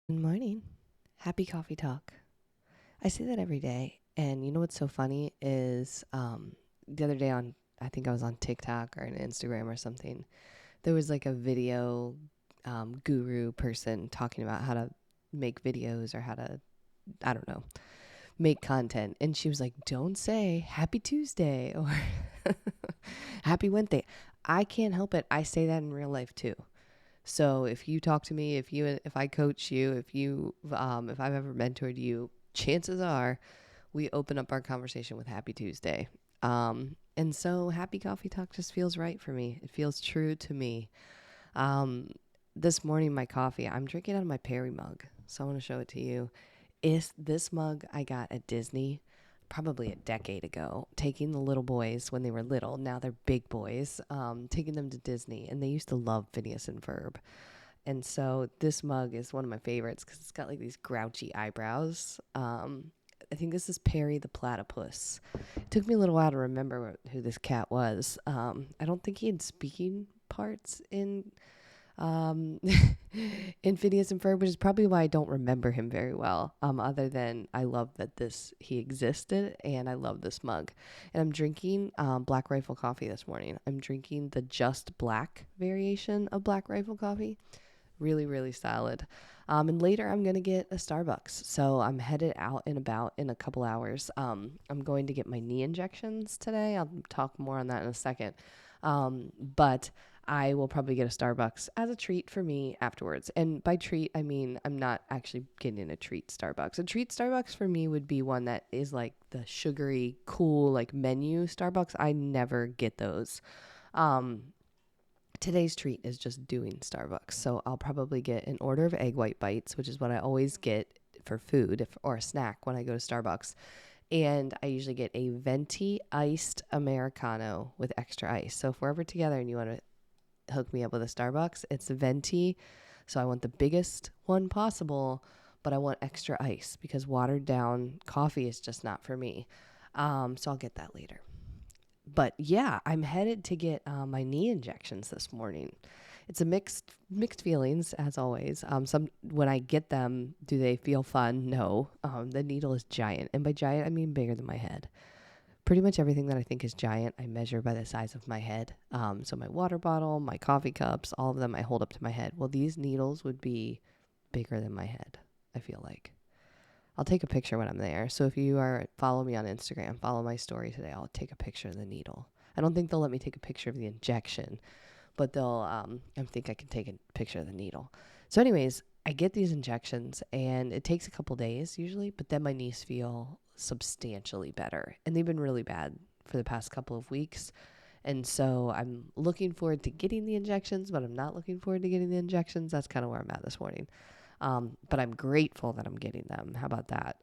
Good morning. Happy coffee talk. I say that every day. And you know what's so funny is the other day I think I was on TikTok or on Instagram or something. There was like a video guru person talking about how to make videos or how to, I don't know, make content. And she was like, don't say happy Tuesday or happy Wednesday. I can't help it. I say that in real life too. So if you talk to me, if I coach you, if I've ever mentored you, chances are we open up our conversation with Happy Tuesday. And so Happy Coffee Talk just feels right for me. It feels true to me. Um, this morning, my coffee, I'm drinking out of my Perry mug. So I want to show it to you. Is this mug I got at Disney probably a decade ago, taking the little boys when they were little. Now they're big boys, taking them to Disney. And they used to love Phineas and Ferb. And so this mug is one of my favorites because it's got like these grouchy eyebrows. I think this is Perry the platypus. It took me a little while to remember who this cat was. I don't think he had speaking parts um, in Phineas and Ferb, which is probably why I don't remember him very well. Other than I love that he existed, and I love this mug. And I'm drinking Black Rifle coffee this morning. I'm drinking the Just Black variation of Black Rifle coffee. Really, really solid. And later I'm going to get a Starbucks. So I'm headed out and about in a couple hours. I'm going to get my knee injections today. I'll talk more on that in a second. But I will probably get a Starbucks as a treat for me afterwards. And by treat, I mean I'm not actually getting a treat Starbucks. A treat Starbucks for me would be one that is like the sugary, cool, like menu Starbucks. I never get those. Um, Today's treat is just doing Starbucks. So I'll probably get an order of egg white bites, which is what I always get for food or a snack when I go to Starbucks. And I usually get a venti iced Americano with extra ice. So if we're ever together and you want to hook me up with a Starbucks, it's a venti. So I want the biggest one possible, but I want extra ice because watered down coffee is just not for me. So I'll get that later. But yeah, I'm headed to get my knee injections this morning. It's a mixed feelings as always. Some when I get them, do they feel fun? No. The needle is giant, and by giant I mean bigger than my head. Pretty much everything that I think is giant, I measure by the size of my head. So my water bottle, my coffee cups, all of them I hold up to my head. Well, these needles would be bigger than my head. I feel like. I'll take a picture when I'm there. So if you are follow me on Instagram, follow my story today. I'll take a picture of the needle. I don't think they'll let me take a picture of the injection, but I think I can take a picture of the needle. So anyways, I get these injections and it takes a couple days usually, but then my knees feel substantially better. And they've been really bad for the past couple of weeks. And so I'm looking forward to getting the injections, but I'm not looking forward to getting the injections. That's kind of where I'm at this morning. But I'm grateful that I'm getting them. How about that?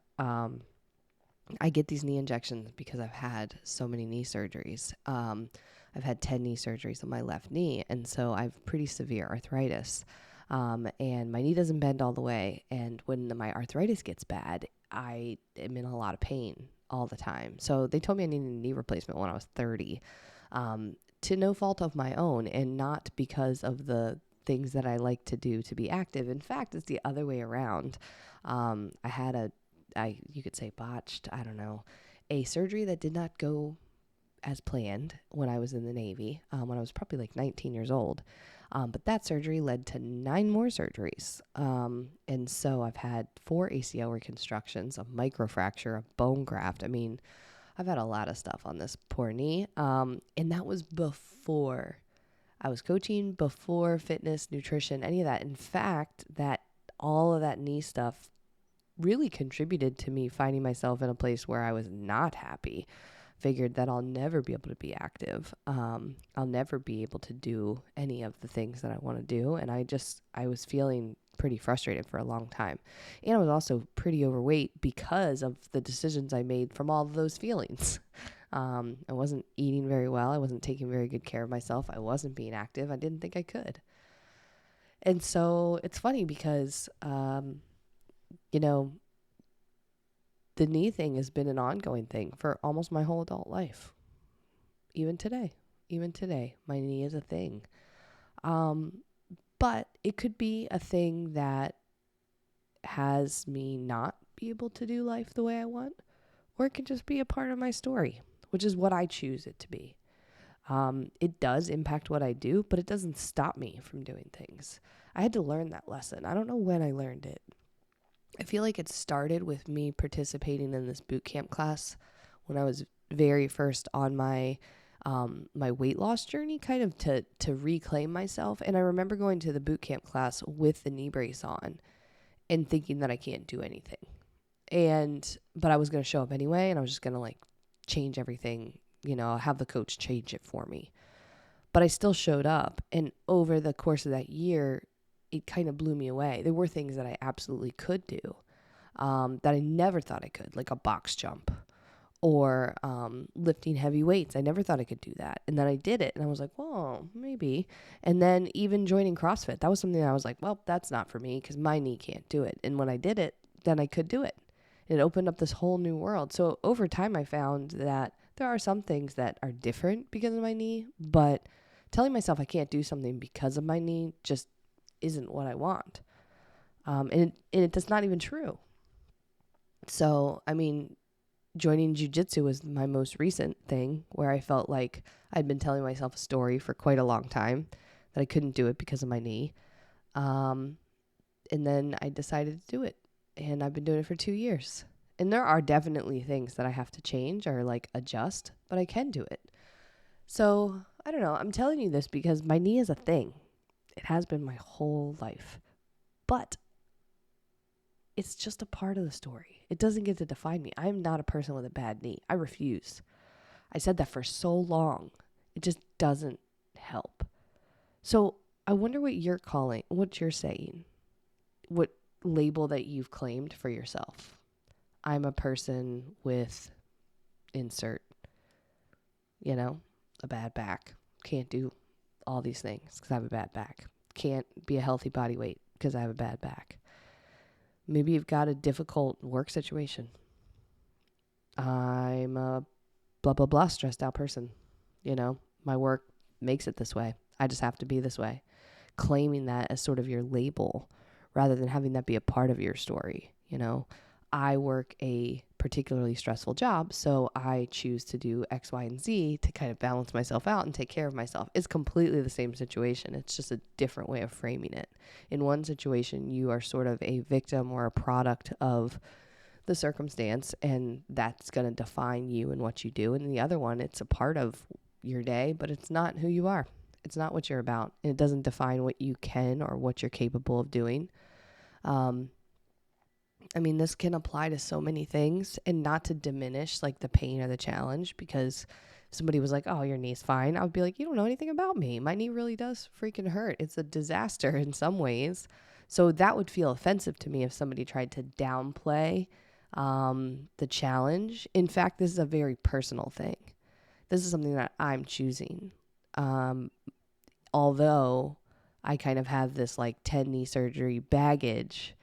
I get these knee injections because I've had so many knee surgeries. I've had 10 knee surgeries on my left knee, and so I have pretty severe arthritis. And my knee doesn't bend all the way. And when my arthritis gets bad, I am in a lot of pain all the time. So they told me I needed a knee replacement when I was 30, to no fault of my own, and not because of the things that I like to do to be active. In fact, it's the other way around. I had you could say botched, I don't know, a surgery that did not go as planned when I was in the Navy, when I was probably like 19 years old. But that surgery led to 9 more surgeries. And so I've had 4 ACL reconstructions, a microfracture, a bone graft. I mean, I've had a lot of stuff on this poor knee. And that was before I was coaching, before fitness, nutrition, any of that. In fact, that all of that knee stuff really contributed to me finding myself in a place where I was not happy. Figured that I'll never be able to be active. I'll never be able to do any of the things that I want to do. And I was feeling pretty frustrated for a long time. And I was also pretty overweight because of the decisions I made from all of those feelings. I wasn't eating very well. I wasn't taking very good care of myself. I wasn't being active. I didn't think I could. And so it's funny because, you know, the knee thing has been an ongoing thing for almost my whole adult life. Even today, my knee is a thing. Um, but it could be a thing that has me not be able to do life the way I want, or it can just be a part of my story, which is what I choose it to be. It does impact what I do, but it doesn't stop me from doing things. I had to learn that lesson. I don't know when I learned it. I feel like it started with me participating in this boot camp class when I was very first on my my weight loss journey, kind of to reclaim myself. And I remember going to the boot camp class with the knee brace on and thinking that I can't do anything. But I was going to show up anyway, and I was just going to like change everything, have the coach change it for me. But I still showed up, and over the course of that year, it kind of blew me away. There were things that I absolutely could do that I never thought I could, like a box jump or lifting heavy weights. I never thought I could do that. And then I did it, and I was like, whoa, maybe. And then even joining CrossFit, that was something that I was like, well, that's not for me because my knee can't do it. And when I did it, then I could do it. It opened up this whole new world. So over time, I found that there are some things that are different because of my knee, but telling myself I can't do something because of my knee just isn't what I want. And it's not even true. So, I mean, joining jiu-jitsu was my most recent thing where I felt like I'd been telling myself a story for quite a long time that I couldn't do it because of my knee. And then I decided to do it. And I've been doing it for 2 years. And there are definitely things that I have to change or like adjust, but I can do it. So I don't know. I'm telling you this because my knee is a thing. It has been my whole life. But it's just a part of the story. It doesn't get to define me. I'm not a person with a bad knee. I refuse. I said that for so long. It just doesn't help. So I wonder what you're saying. What label that you've claimed for yourself. I'm a person with insert, a bad back. Can't do all these things because I have a bad back. Can't be a healthy body weight because I have a bad back. Maybe you've got a difficult work situation. I'm a blah, blah, blah stressed out person. My work makes it this way. I just have to be this way. Claiming that as sort of your label rather than having that be a part of your story. I work a particularly stressful job, so I choose to do X, Y, and Z to kind of balance myself out and take care of myself. It's completely the same situation. It's just a different way of framing it. In one situation, you are sort of a victim or a product of the circumstance, and that's going to define you and what you do. And in the other one, it's a part of your day, but it's not who you are. It's not what you're about. And it doesn't define what you can or what you're capable of doing. This can apply to so many things, and not to diminish like the pain or the challenge, because somebody was like, oh, your knee's fine. I would be like, you don't know anything about me. My knee really does freaking hurt. It's a disaster in some ways. So that would feel offensive to me if somebody tried to downplay the challenge. In fact, this is a very personal thing. This is something that I'm choosing. Although I kind of have this like 10 knee surgery baggage,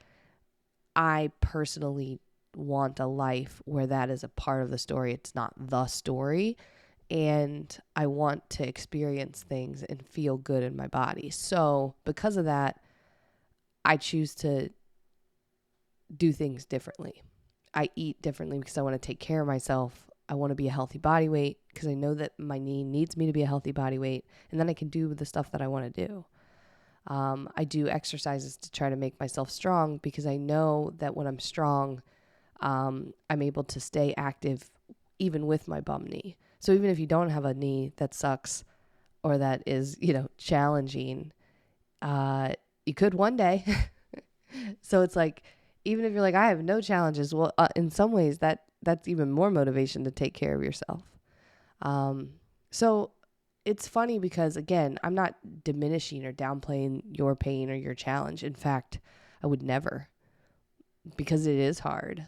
I personally want a life where that is a part of the story. It's not the story. And I want to experience things and feel good in my body. So because of that, I choose to do things differently. I eat differently because I want to take care of myself. I want to be a healthy body weight because I know that my knee needs me to be a healthy body weight. And then I can do the stuff that I want to do. I do exercises to try to make myself strong because I know that when I'm strong, I'm able to stay active even with my bum knee. So even if you don't have a knee that sucks or that is, challenging, you could one day. So it's like, even if you're like, I have no challenges, well, in some ways that's even more motivation to take care of yourself. So it's funny because, again, I'm not diminishing or downplaying your pain or your challenge. In fact, I would never, because it is hard.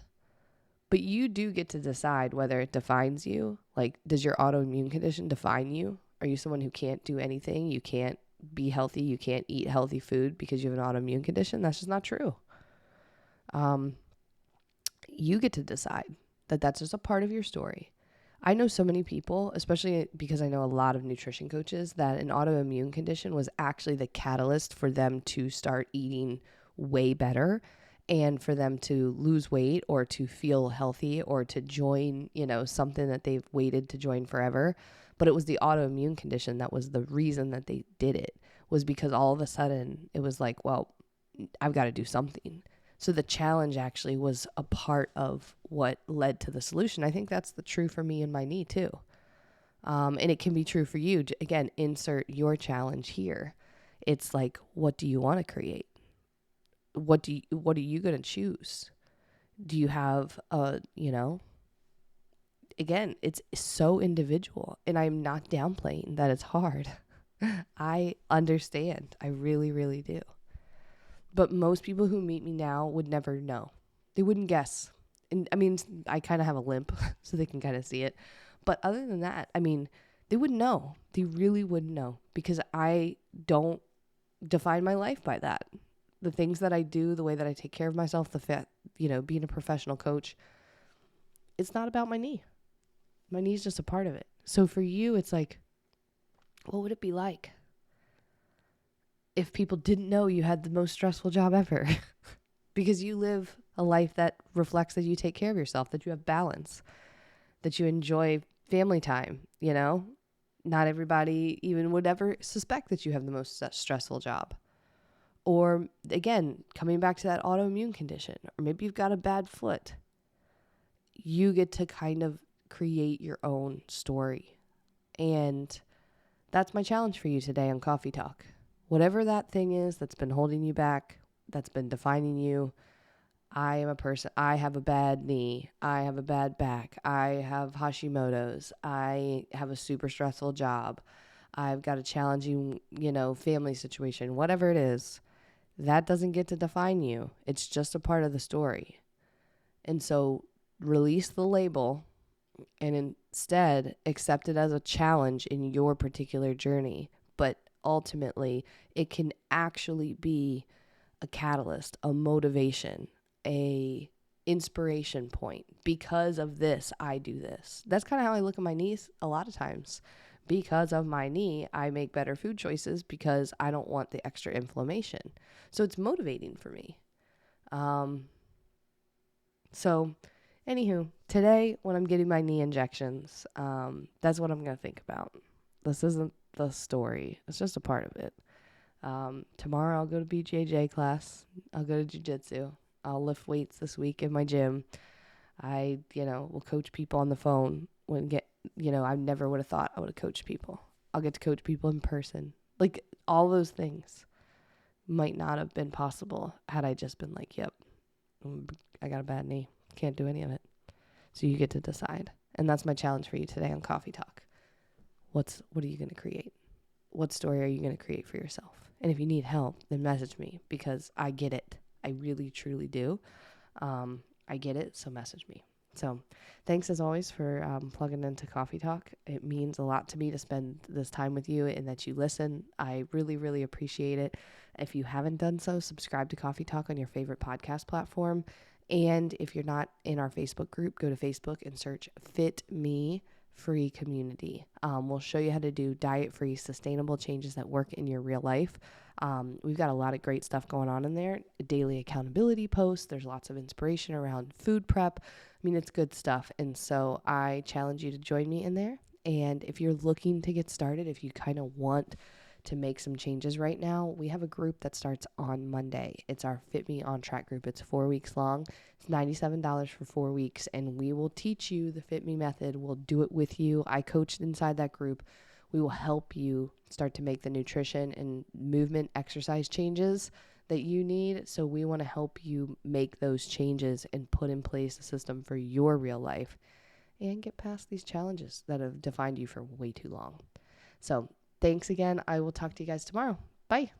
But you do get to decide whether it defines you. Like, does your autoimmune condition define you? Are you someone who can't do anything? You can't be healthy. You can't eat healthy food because you have an autoimmune condition? That's just not true. You get to decide that that's just a part of your story. I know so many people, especially because I know a lot of nutrition coaches, that an autoimmune condition was actually the catalyst for them to start eating way better and for them to lose weight or to feel healthy or to join, something that they've waited to join forever. But it was the autoimmune condition that was the reason that they did it, was because all of a sudden it was like, well, I've got to do something. So the challenge actually was a part of what led to the solution. I think that's the true for me and my knee too. And it can be true for you. Again, insert your challenge here. It's like, what do you want to create? What are you going to choose? Do you have again, it's so individual, and I'm not downplaying that it's hard. I understand. I really, really do. But most people who meet me now would never know. They wouldn't guess. And I mean, I kind of have a limp so they can kind of see it. But other than that, I mean, they wouldn't know. They really wouldn't know, because I don't define my life by that. The things that I do, the way that I take care of myself, being a professional coach, it's not about my knee. My knee's just a part of it. So for you, it's like, what would it be like if people didn't know you had the most stressful job ever? Because you live a life that reflects that you take care of yourself, that you have balance, that you enjoy family time, Not everybody even would ever suspect that you have the most stressful job. Or again, coming back to that autoimmune condition, or maybe you've got a bad foot. You get to kind of create your own story. And that's my challenge for you today on Coffee Talk. Whatever that thing is that's been holding you back, that's been defining you. I am a person, I have a bad knee, I have a bad back, I have Hashimoto's, I have a super stressful job, I've got a challenging, family situation, whatever it is, that doesn't get to define you. It's just a part of the story. And so release the label and instead accept it as a challenge in your particular journey. But ultimately, it can actually be a catalyst, a motivation, a inspiration point. Because of this, I do this. That's kind of how I look at my knees a lot of times. Because of my knee, I make better food choices because I don't want the extra inflammation. So it's motivating for me. So anywho, today when I'm getting my knee injections, that's what I'm going to think about. This isn't the story. It's just a part of it. Tomorrow I'll go to BJJ class. I'll go to jiu-jitsu. I'll lift weights this week in my gym. I, will coach people on the phone. I never would have thought I would have coached people. I'll get to coach people in person. Like, all those things might not have been possible had I just been like, yep, I got a bad knee. Can't do any of it. So you get to decide. And that's my challenge for you today on Coffee Talk. What are you going to create? What story are you going to create for yourself? And if you need help, then message me, because I get it. I really, truly do. I get it. So message me. So thanks as always for plugging into Coffee Talk. It means a lot to me to spend this time with you and that you listen. I really, really appreciate it. If you haven't done so, subscribe to Coffee Talk on your favorite podcast platform. And if you're not in our Facebook group, go to Facebook and search fitme free community. We'll show you how to do diet-free, sustainable changes that work in your real life. We've got a lot of great stuff going on in there. Daily accountability posts. There's lots of inspiration around food prep. I mean, it's good stuff. And so I challenge you to join me in there. And if you're looking to get started, if you kind of want to make some changes right now, we have a group that starts on Monday. It's our Fit Me On Track group. It's 4 weeks long. It's $97 for 4 weeks, and we will teach you the Fit Me method. We'll do it with you. I coached inside that group. We will help you start to make the nutrition and movement exercise changes that you need. So we want to help you make those changes and put in place a system for your real life and get past these challenges that have defined you for way too long. So thanks again. I will talk to you guys tomorrow. Bye.